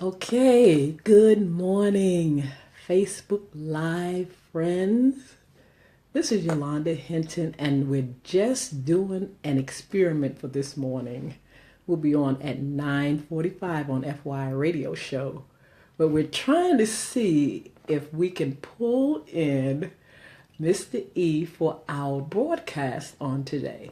Okay, good morning, Facebook Live friends. This is Yolanda Hinton, and we're just doing an experiment for this morning. We'll be on at 9:45 on FY Radio Show, but we're trying to see if we can pull in Mr. E for our broadcast on today.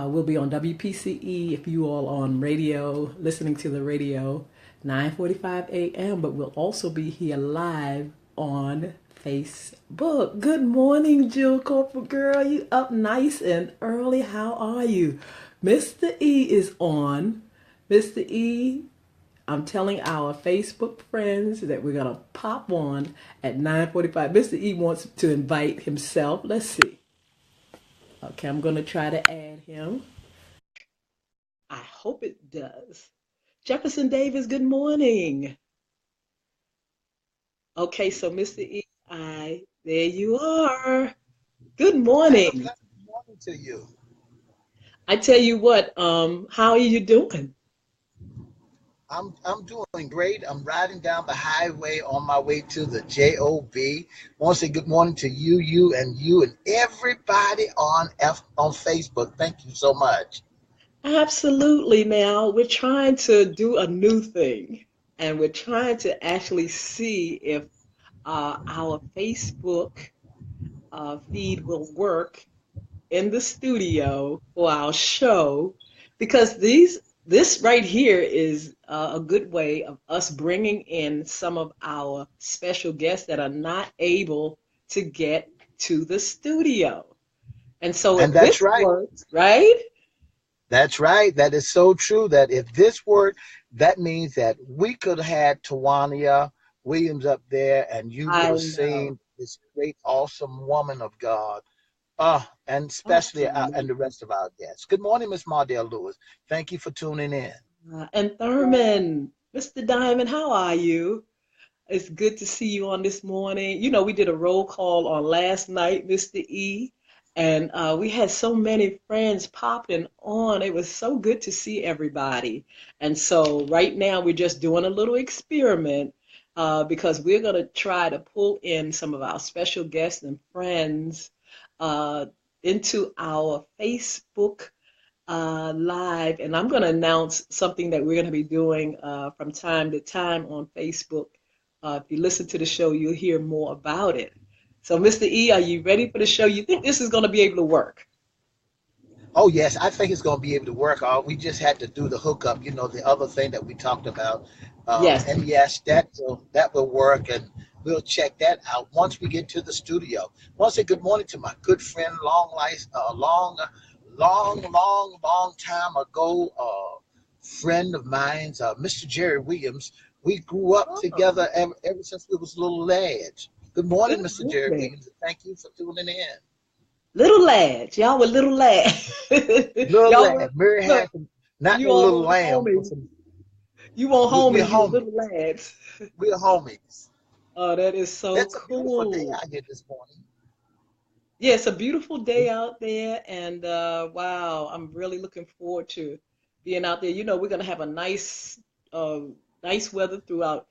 We'll be on WPCE if you all on radio, listening to the radio, 9:45 a.m. But we'll also be here live on Facebook. Good morning, Jill Corporate Girl. You up nice and early. How are you? Mr. E is on. Mr. E, I'm telling our Facebook friends that we're gonna pop on at 9:45. Mr. E wants to invite himself. Let's see. Okay, I'm gonna try to add him. I hope it does. Jefferson Davis, good morning. Okay, so Mr. E, there you are. Good Have a morning. pleasant morning to you. I tell you what, how are you doing? I'm doing great. I'm riding down the highway on my way to the job. Want to say good morning to you, and everybody on Facebook. Thank you so much. Absolutely. Now, we're trying to do a new thing, and we're trying to actually see if our Facebook feed will work in the studio for our show because this right here is a good way of us bringing in some of our special guests that are not able to get to the studio. And so And if that's this right. works, right? That's right. That is so true. That if this worked, that means that we could have had Tawania Williams up there, and you would I have know. seen this great, awesome woman of God. And especially and the Absolutely. rest of our guests. Good morning, Miss Mardell Lewis. Thank you for tuning in. And Thurman, Mr. Diamond, how are you? It's good to see you on this morning. You know, we did a roll call on last night, Mr. E, and we had so many friends popping on. It was so good to see everybody. And so right now we're just doing a little experiment because we're going to try to pull in some of our special guests and friends uh, into our Facebook live. And I'm going to announce something that we're going to be doing from time to time on Facebook. If you listen to the show, you'll hear more about it. So, Mr. E, are you ready for the show? You think this is going to be able to work? Oh yes, I think it's going to be able to work. We just had to do the hookup. The other thing that we talked about, Yes. and yes, that will work, and we'll check that out once we get to the studio. I want to say good morning to my good friend, long time ago, friend of mine's, Mr. Jerry Williams. We grew up Oh, together ever since we was little lads. Good morning, good Mr. Jerry morning. Williams. Thank you for tuning in. Little lads. Y'all were little lads. Little Y'all were, lad, Mary look, had some, not you no all little were lamb, but homies. some. You weren't We're homies, you were homies. little lads. We're homies. Oh, that is so It's a beautiful day cool. out here this morning. Yeah, it's a beautiful day out there, and wow, I'm really looking forward to being out there. You know, we're gonna have a uh, nice weather throughout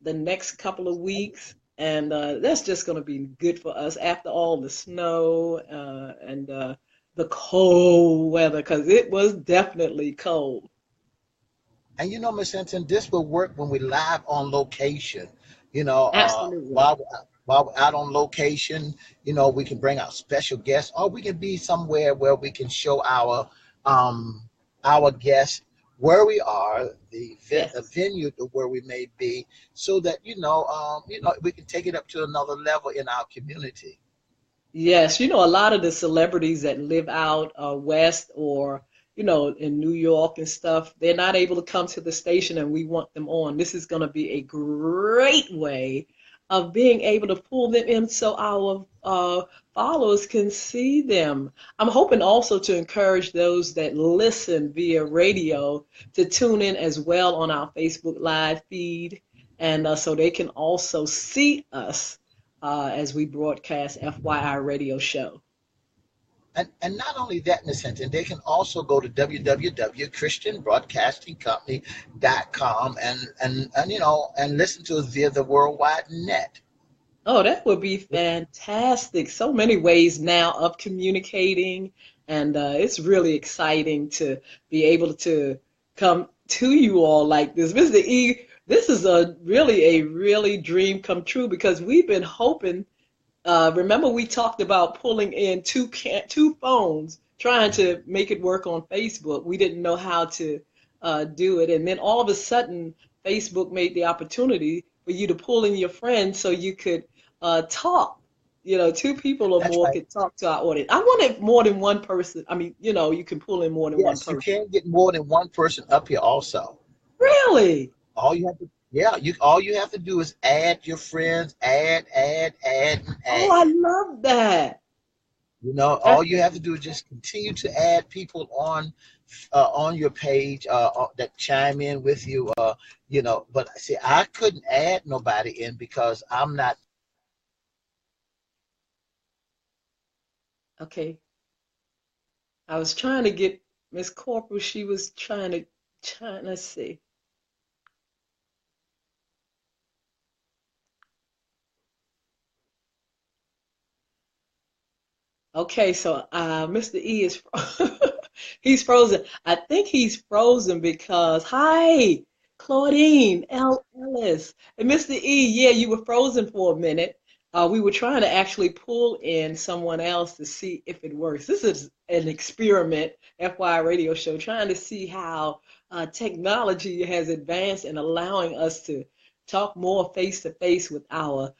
the next couple of weeks, and that's just gonna be good for us after all the snow and the cold weather, because it was definitely cold. And Miss Hinton, this will work when we live on location. Absolutely. While we're out on location, we can bring out special guests, or we can be somewhere where we can show um our guests where we are, the Yes. venue to where we may be, so that we can take it up to another level in our community. Yes, you know, a lot of the celebrities that live out west or, you know, in New York and stuff, they're not able to come to the station and we want them on. This is going to be a great way of being able to pull them in so our followers can see them. I'm hoping also to encourage those that listen via radio to tune in as well on our Facebook Live feed and so they can also see us as we broadcast FYI radio show. And not only that, Miss Hinton, they can also go to www.christianbroadcastingcompany.com and and listen to us via the worldwide net. Oh, that would be fantastic. So many ways now of communicating, and it's really exciting to be able to come to you all like this. Mr. E, this is a really dream come true because we've been hoping. Remember, we talked about pulling in two phones, trying to make it work on Facebook. We didn't know how to do it, and then all of a sudden, Facebook made the opportunity for you to pull in your friends so you could talk. You know, two people or That's more right. could talk to our audience. I wanted more than one person. I mean, you can pull in more than one Yes, you person. can get more than one person up here also. Really? All you have to Yeah, you all you have to do is add your friends, and Oh, add. I love that. All you have to do is just continue to add people on your page that chime in with you. But see, I couldn't add nobody in because I'm not. Okay. I was trying to get Miss Corporal. She was let's see. Okay, so Mr. E is he's frozen. I think he's frozen because hi, Claudine L. Ellis and Mr. E. Yeah, you were frozen for a minute. We were trying to actually pull in someone else to see if it works. This is an experiment, FY radio show, trying to see how technology has advanced and allowing us to talk more face to face with our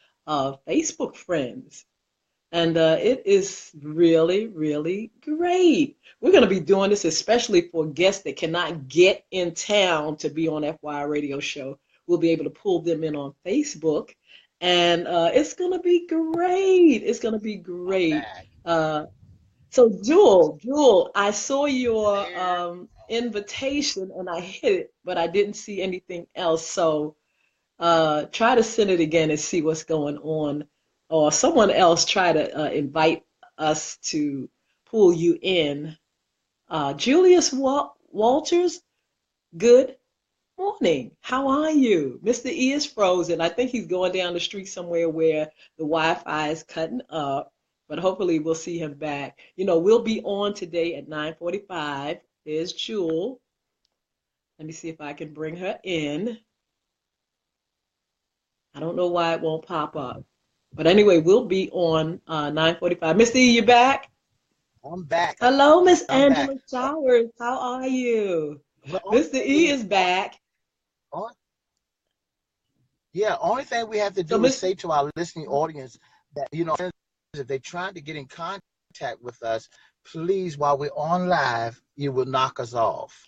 Facebook friends. And it is really, really great. We're going to be doing this especially for guests that cannot get in town to be on FY Radio Show. We'll be able to pull them in on Facebook. And it's going to be great. It's going to be I'm great. back. So, Jewel, I saw your There. invitation and I hit it, but I didn't see anything else. So, try to send it again and see what's going on, or someone else try to invite us to pull you in. Julius Walters, good morning. How are you? Mr. E is frozen. I think he's going down the street somewhere where the Wi-Fi is cutting up, but hopefully we'll see him back. We'll be on today at 9:45. There's Jewel. Let me see if I can bring her in. I don't know why it won't pop up. But anyway, we'll be on 9:45. Miss E, you back? I'm back. Hello, Miss I'm back. Angela Showers. How are you? The only Mr. thing E we is back. on, yeah, only thing we have to So do is Miss say to our listening audience that if they're trying to get in contact with us, please, while we're on live, you will knock us off.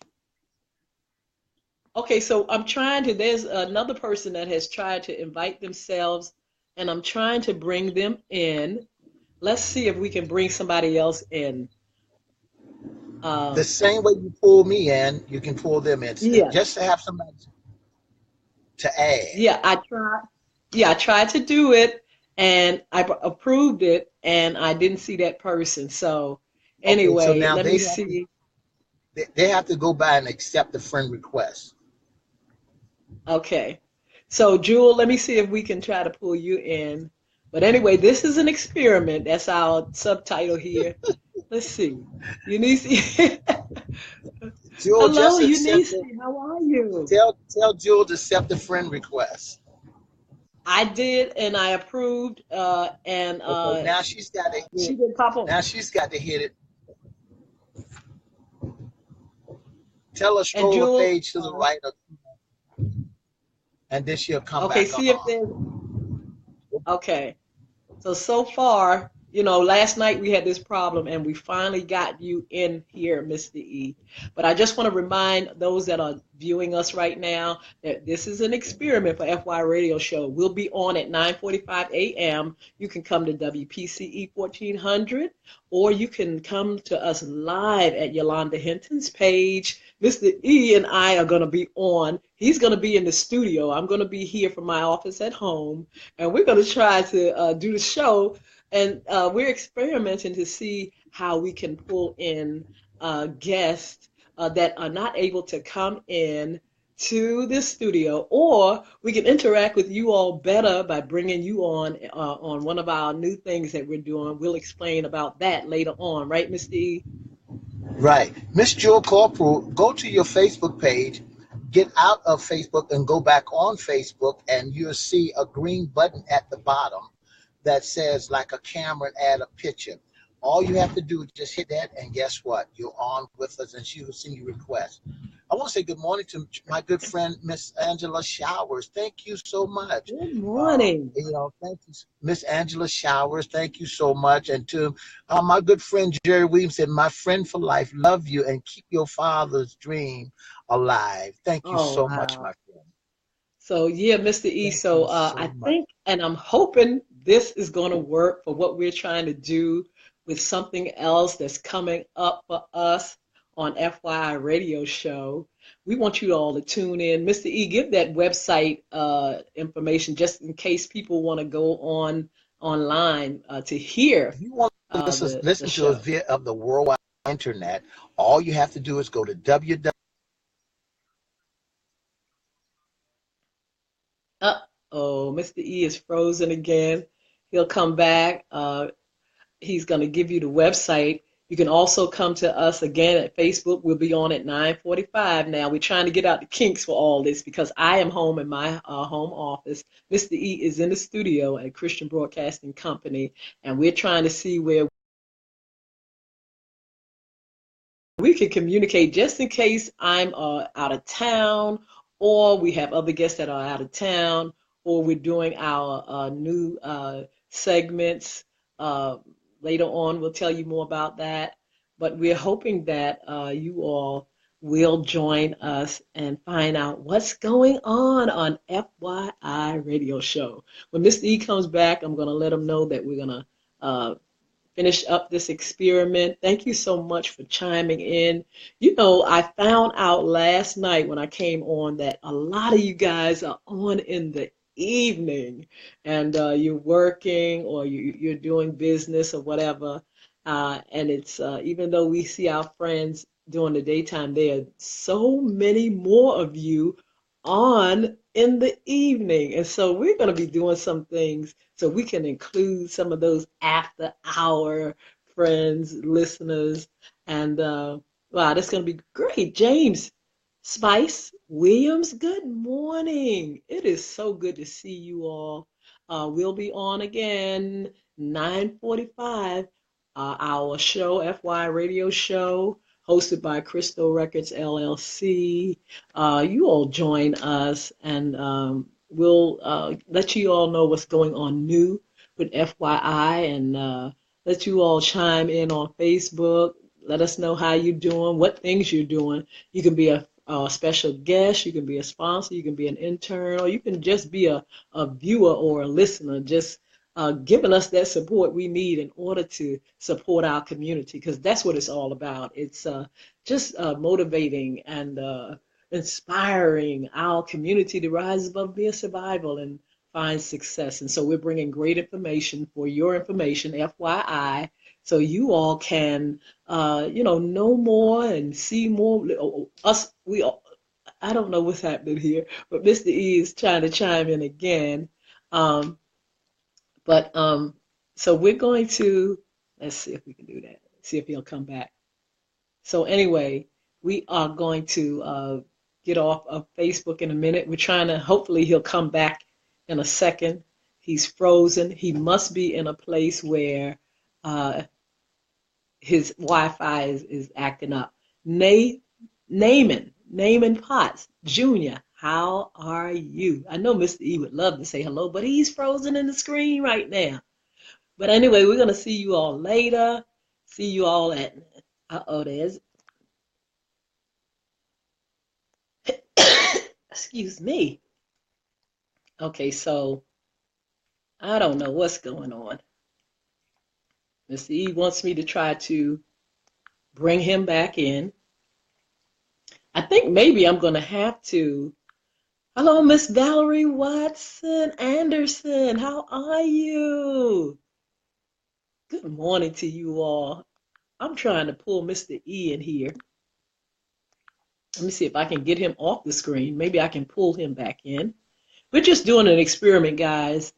Okay, so there's another person that has tried to invite themselves, and I'm trying to bring them in. Let's see if we can bring somebody else in. The Um, same way you pull me in, you can pull them in. yeah, Just to have somebody to add. yeah, I tried. Yeah, I tried to do it, and I approved it, and I didn't see that person. So Okay, so anyway, now let me see. they have to go by and accept the friend request. Okay. So, Jewel, let me see if we can try to pull you in. But anyway, this is an experiment. That's our subtitle here. Let's see. Eunice. Jewel, Hello, just accept Eunice. it. How are you? Tell Jewel to accept the friend request. I did, and I approved, and Okay, now she's got to she hit. didn't pop on. Now she's got to hit it. Tell her And stroll a Jewel, page to the right, and then she'll come okay, back see if on. there's, okay. So far, last night we had this problem and we finally got you in here, Mr. E. But I just want to remind those that are viewing us right now that this is an experiment for FY Radio Show. We'll be on at 9:45 a.m. You can come to WPCE 1400, or you can come to us live at Yolanda Hinton's page. Mr. E and I are going to be on. He's going to be in the studio. I'm going to be here from my office at home, and we're going to try to do the show And we're experimenting to see how we can pull in guests that are not able to come in to this studio, or we can interact with you all better by bringing you on one of our new things that we're doing. We'll explain about that later on, right, Mr. E? Right. Miss Jewel Corporal, go to your Facebook page, get out of Facebook and go back on Facebook, and you'll see a green button at the bottom that says like a camera and add a picture. All you have to do is just hit that, and guess what? You're on with us, and she will send you requests. I want to say good morning to my good friend, Miss Angela Showers. Thank you so much. Good morning. Thank you, Miss Angela Showers. Thank you so much. And to my good friend Jerry Williams said, my friend for life, love you and keep your father's dream alive. Thank you Oh, so much, wow. my friend. So yeah, Mr. E. Thank So you so I much. think, and I'm hoping this is going to work for what we're trying to do with something else that's coming up for us on FYI Radio Show. We want you all to tune in. Mr. E, give that website information just in case people want to go online to hear If you want to the listen to us show. via of the worldwide internet, all you have to do is go to www. Uh-oh, Mr. E is frozen again. He'll come back. He's going to give you the website. You can also come to us again at Facebook. We'll be on at 9:45 now. We're trying to get out the kinks for all this because I am home in my home office. Mr. E is in the studio at Christian Broadcasting Company, and we're trying to see where we can communicate just in case I'm out of town, or we have other guests that are out of town, or we're doing our new segments. Uh, Later on, we'll tell you more about that. But we're hoping that you all will join us and find out what's going on FYI Radio Show. When Mr. E comes back, I'm going to let him know that we're going to finish up this experiment. Thank you so much for chiming in. You know, I found out last night when I came on that a lot of you guys are on in the evening and you're working or you're doing business or whatever. And it's even though we see our friends during the daytime, there are so many more of you on in the evening. And so we're going to be doing some things so we can include some of those after hour friends, listeners. And wow, that's going to be great. James Spice Williams, good morning. It is so good to see you all. We'll be on again 9:45, our show, FY Radio Show, hosted by Crystal Records LLC. You all join us, and we'll let you all know what's going on new with FYI, and let you all chime in on Facebook. Let us know how you're doing, what things you're doing. You can be a special guest, you can be a sponsor, you can be an intern, or you can just be a viewer or a listener, just giving us that support we need in order to support our community, because that's what it's all about. It's just motivating and inspiring our community to rise above mere survival and find success. And so we're bringing great information for your information, FYI, so you all can, know more and see more. Us, I don't know what's happening here, but Mr. E is trying to chime in again. Um, but so we're going to, let's see if we can do that. See if he'll come back. So anyway, we are going to get off of Facebook in a minute. We're trying to, hopefully he'll come back in a second. He's frozen. He must be in a place where his Wi-Fi is acting up. Naaman Potts Jr., how are you? I know Mr. E would love to say hello, but he's frozen in the screen right now. But anyway, we're going to see you all later. See you all at, there's, excuse me. Okay, so I don't know what's going on. Mr. E wants me to try to bring him back in. I think maybe I'm going to have to. Hello, Miss Valerie Watson Anderson. How are you? Good morning to you all. I'm trying to pull Mr. E in here. Let me see if I can get him off the screen. Maybe I can pull him back in. We're just doing an experiment, guys.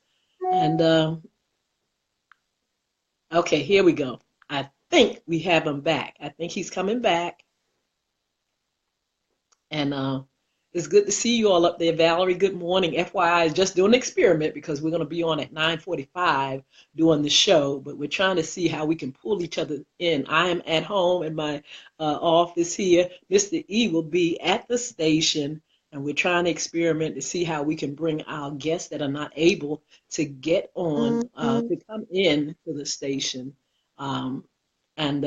And okay, here we go. I think we have him back. I think he's coming back. And it's good to see you all up there. Valerie, good morning. FYI, just doing an experiment because we're going to be on at 9:45 doing the show, but we're trying to see how we can pull each other in. I am at home in my office here. Mr. E will be at the station, and we're trying to experiment to see how we can bring our guests that are not able to get on to come in to the station. Um, and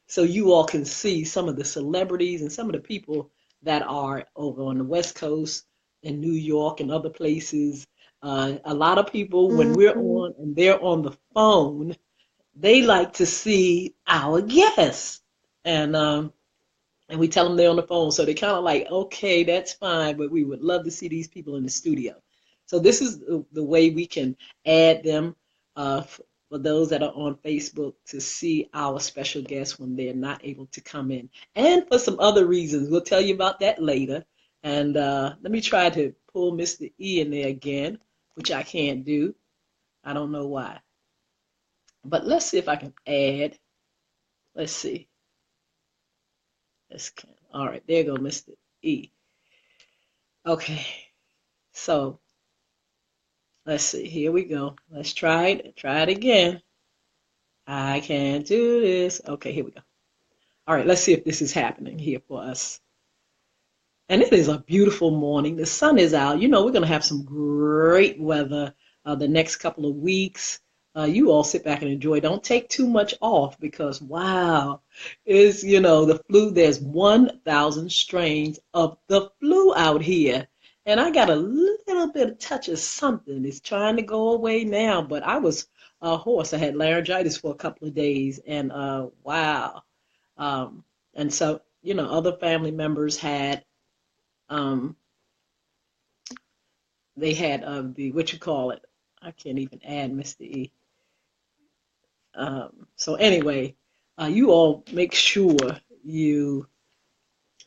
so you all can see some of the celebrities and some of the people that are over on the West Coast in New York and other places. A lot of people, when we're on and they're on the phone, they like to see our guests. And we tell them they're on the phone. So they're kind of like, okay, that's fine, but we would love to see these people in the studio. So this is the way we can add them for those that are on Facebook to see our special guests when they're not able to come in. And for some other reasons. We'll tell you about that later. And let me try to pull Mr. E in there again, which I can't do. I don't know why. But let's see if I can add. Let's see. All right, there you go, Mr. E. Okay, so let's see. Here we go. Let's try it. Try it again. I can't do this. Okay, here we go. All right, let's see if this is happening here for us. And it is a beautiful morning. The sun is out. You know, we're going to have some great weather the next couple of weeks. You all sit back and enjoy. Don't take too much off because, wow, is, you know, the flu. There's 1,000 strains of the flu out here. And I got a little bit of touch of something. It's trying to go away now, but I was hoarse. I had laryngitis for a couple of days, and wow. And so, you know, other family members had, they had the, what you call it? I can't even add Mr. E. So anyway, you all make sure you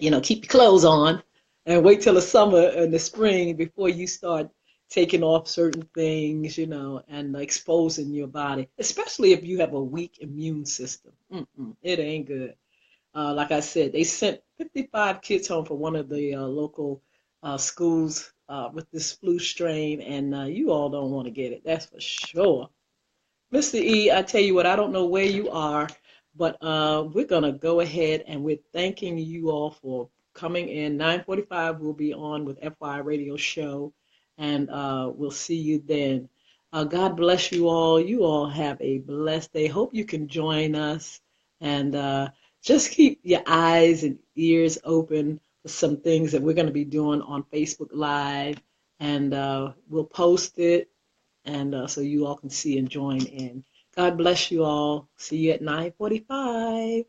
know, keep your clothes on and wait till the summer and the spring before you start taking off certain things, you know, and exposing your body, especially if you have a weak immune system. It ain't good. Like I said, they sent 55 kids home from one of the local schools with this flu strain, and you all don't want to get it, that's for sure. Mr. E, I tell you what, I don't know where you are, but we're going to go ahead and we're thanking you all for coming in. 9:45 we'll be on with FY Radio Show, and we'll see you then. God bless you all. You all have a blessed day. Hope you can join us, and just keep your eyes and ears open for some things that we're going to be doing on Facebook Live, and we'll post it and so you all can see and join in. God bless you all. See you at 9:45.